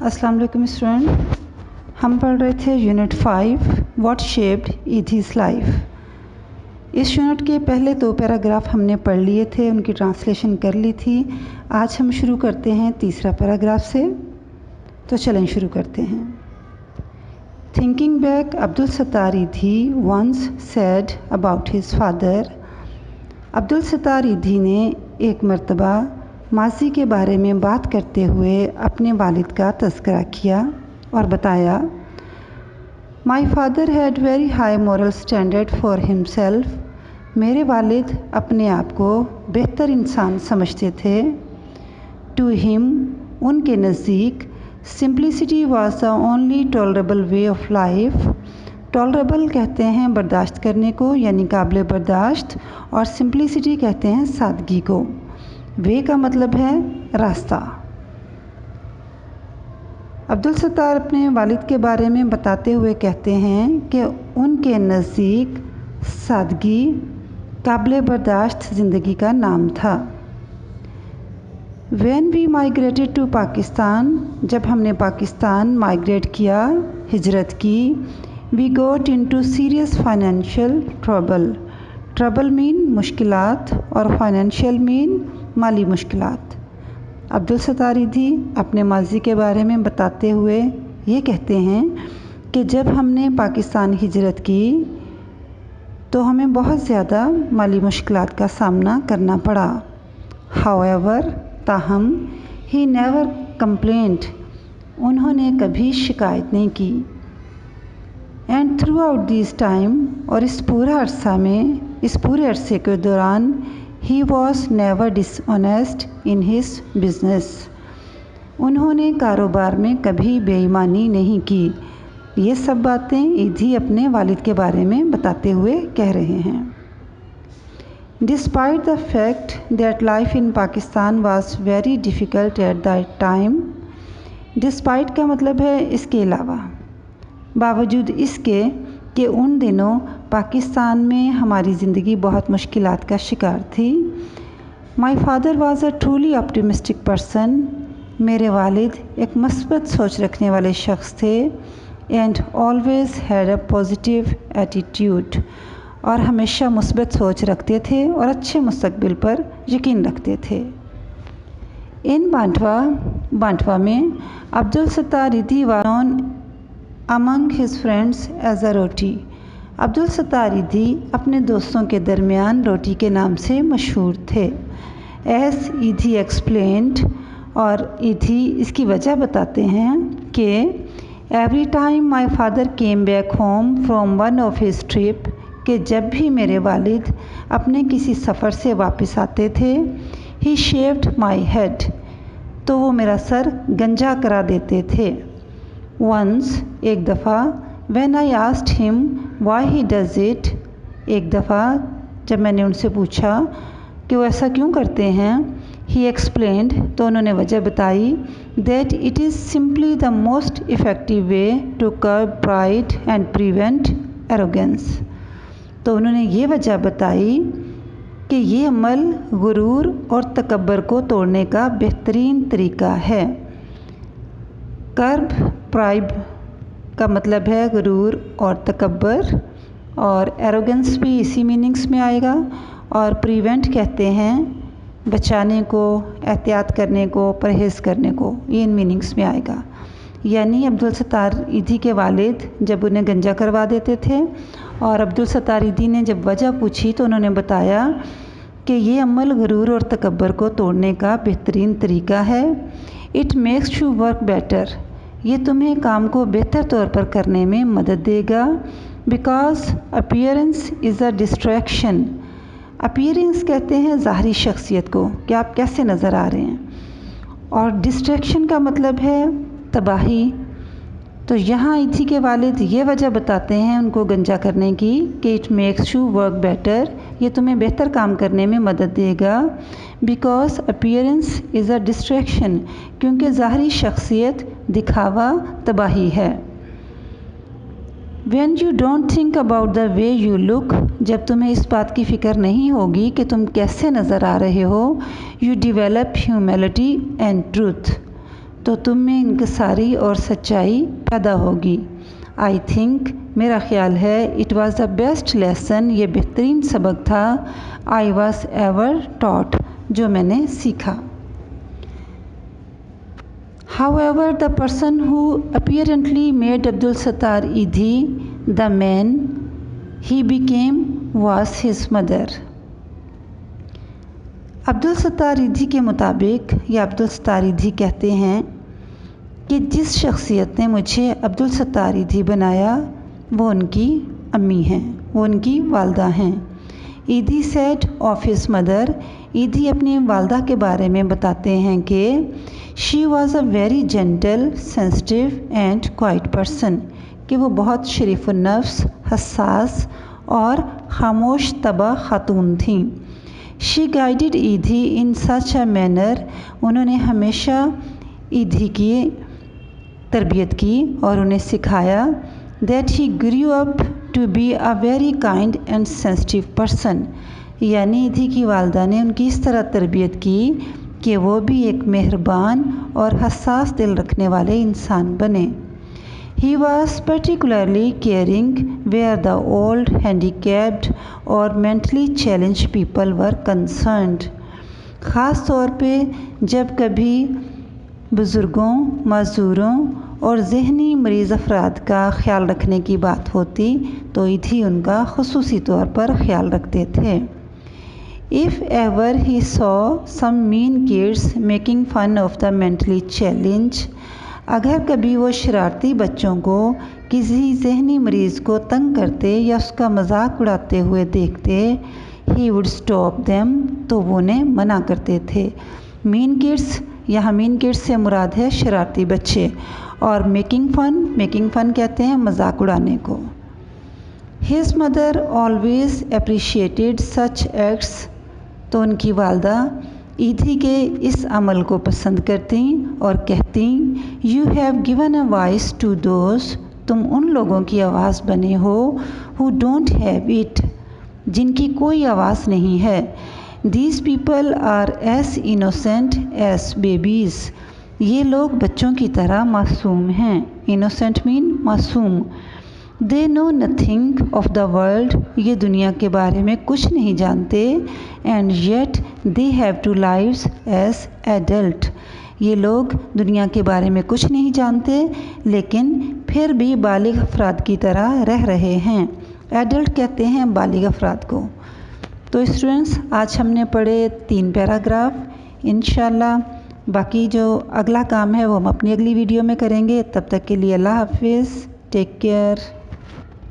अस्सलाम वालेकुम स्टूडेंट, हम पढ़ रहे थे यूनिट 5 व्हाट शेप्ड ईथीज़ लाइफ। इस यूनिट के पहले 2 पैराग्राफ हमने पढ़ लिए थे, उनकी ट्रांसलेशन कर ली थी। आज हम शुरू करते हैं तीसरा पैराग्राफ से। तो चलें शुरू करते हैं। Thinking back, Abdul Sattar Edhi once said about his father. Abdul Sattar Edhi ने एक मर्तबा माजी के बारे में बात करते हुए अपने वालिद का तज़किरा किया और बताया, my father had very high moral standard for himself. मेरे वालिद अपने आप को बेहतर इंसान समझते थे। टू हिम, उनके नज़दीक, simplicity was the only tolerable way of life. Tolerable कहते हैं बर्दाश्त करने को, यानी काबिल बर्दाश्त, और सिंप्लिसिटी कहते हैं सादगी को। वे का मतलब है रास्ता। अब्दुल सत्तार अपने वालिद के बारे में बताते हुए कहते हैं कि उनके नज़दीक सादगी काबिल बर्दाश्त ज़िंदगी का नाम था। When we migrated to Pakistan, जब हमने पाकिस्तान माइग्रेट किया, हिजरत की, we got into serious financial trouble। Trouble mean मुश्किलात और फाइनेंशियल मीन माली मुश्किलात। अब्दुल सत्तार ईधी अपने माजी के बारे में बताते हुए ये कहते हैं कि जब हमने पाकिस्तान हिजरत की तो हमें बहुत ज़्यादा माली मुश्किलात का सामना करना पड़ा। हाउएवर, ताहम, ही नेवर कंप्लेंट, उन्होंने कभी शिकायत नहीं की। And through out this time, और इस पूरा अरसा में, इस पूरे अरसे के दौरान, he was never dishonest in his business, उन्होंने कारोबार में कभी बेईमानी नहीं की। ये सब बातें ईधी अपने वालिद के बारे में बताते हुए कह रहे हैं। Despite the fact that life in Pakistan was very difficult at that time. Despite का मतलब है इसके अलावा, बावजूद इसके कि उन दिनों पाकिस्तान में हमारी ज़िंदगी बहुत मुश्किलात का शिकार थी। My father was a truly optimistic person, मेरे वालिद एक मस्बत सोच रखने वाले शख्स थे। And always had a positive attitude, और हमेशा मुस्बत सोच रखते थे और अच्छे मुस्तकबिल पर यकीन रखते थे। इन बांटवा में Abdul Sattar Edhi was known among his friends as a roti. Abdul Sattar Edhi अपने दोस्तों के दरमियान रोटी के नाम से मशहूर थे। एज ईधी एक्सप्लेन्ड, और ईधी इसकी वजह बताते हैं कि every time my father came back home from one of his trip, कि जब भी मेरे वालिद अपने किसी सफ़र से वापस आते थे, ही शेव्ड माई हेड, तो वो मेरा सर गंजा करा देते थे। वंस, एक दफ़ा, when I asked him why he does it, एक दफ़ा जब मैंने उनसे पूछा कि वो ऐसा क्यों करते हैं, ही एक्सप्लेन्ड, तो उन्होंने वजह बताई, that it is simply the most effective way to curb pride and prevent arrogance. तो उन्होंने ये वजह बताई कि ये अमल गुरूर और तकब्बर को तोड़ने का बेहतरीन तरीका है। कर्ब प्राइड का मतलब है गुरूर और तकब्बर, और एरोगेंस भी इसी मीनिंग्स में आएगा। और प्रिवेंट कहते हैं बचाने को, एहतियात करने को, परहेज़ करने को, ये इन मीनिंग्स में आएगा। यानी अब्दुल सत्तार ईधी के वालिद जब उन्हें गंजा करवा देते थे, और अब्दुल सत्तार ईधी ने जब वजह पूछी तो उन्होंने बताया कि ये अमल गुरूर और तकब्बर को तोड़ने का बेहतरीन तरीका है। It makes you work better, ये तुम्हें काम को बेहतर तौर पर करने में मदद देगा। Because appearance is a distraction, appearance कहते हैं ज़ाहरी शख्सियत को, कि आप कैसे नज़र आ रहे हैं, और डिस्ट्रैक्शन का मतलब है तबाही। तो यहाँ ईधी के वालिद ये वजह बताते हैं उनको गंजा करने की कि it makes you work better, ये तुम्हें बेहतर काम करने में मदद देगा। Because appearance is a distraction, क्योंकि ज़ाहरी शख्सियत दिखावा तबाही है। When you don't think about the way you look, जब तुम्हें इस बात की फ़िक्र नहीं होगी कि तुम कैसे नज़र आ रहे हो, you develop humility and truth, तो तुम में इंकसारी और सच्चाई पैदा होगी। आई थिंक, मेरा ख्याल है, it was the best lesson, ये बेहतरीन सबक था, आई वॉज एवर टॉट, जो मैंने सीखा। However, the person who apparently made Abdul Sattar Idhi the man he became was his mother. Abdul Sattar Edhi के मुताबिक या अब्दुल सत्तार ईधी कहते हैं कि जिस शख्सियत ने मुझे अब्दुल सत्तार ईधी बनाया वो उनकी अम्मी हैं, वो उनकी वालदा हैं। ईदी सेड ऑफ हिज मदर, ईदी अपनी वालदा के बारे में बताते हैं कि she was a very gentle, sensitive and quite person, कि वो बहुत शरीफ नफ्स, हसास और खामोश तबा खातून थीं। शी गाइडेड ईदी इन सच अ मैनर, उन्होंने हमेशा ईदी की तरबियत की और उन्हें सिखाया that he grew up to be a very kind and sensitive person, यानी ईदी की वालदा ने उनकी इस तरह तरबियत की कि वो भी एक मेहरबान और हसास दिल रखने वाले इंसान बने। He was particularly caring where the old, handicapped और mentally challenged people were concerned. ख़ास तौर पे जब कभी बुज़ुर्गों, मज़दूरों और ज़हनी मरीज़ अफराद का ख्याल रखने की बात होती तो ईदी उनका ख़ुसूसी तौर पर ख्याल रखते थे। If ever he saw some mean kids making fun of the mentally challenged, अगर कभी वो शरारती बच्चों को किसी जहनी मरीज़ को तंग करते या उसका मजाक उड़ाते हुए देखते, he would stop them, तो वो उन्हें मना करते थे। मीन किड्स, यहाँ मीन किड्स से मुराद है शरारती बच्चे, और मेकिंग फ़न कहते हैं मजाक उड़ाने को। His mother always appreciated such acts, तो उनकी वालदा ईदी के इस अमल को पसंद करती और कहती, you have given a voice to those, तुम उन लोगों की आवाज़ बने हो, हु डोंट हैव इट, जिनकी कोई आवाज़ नहीं है। These people are as innocent as babies, ये लोग बच्चों की तरह मासूम हैं। इनोसेंट मीन मासूम। They know nothing of the world, ये दुनिया के बारे में कुछ नहीं जानते। And yet they have to lives as adult, ये लोग दुनिया के बारे में कुछ नहीं जानते लेकिन फिर भी बालिग अफराद की तरह रह रहे हैं। एडल्ट कहते हैं बालिग अफराद को। तो स्टूडेंट्स, आज हमने पढ़े 3 पैराग्राफ। इंशाल्लाह बाकी जो अगला काम है वो हम अपनी अगली वीडियो में करेंगे। तब तक के लिए अल्लाह हाफिज़, टेक केयर।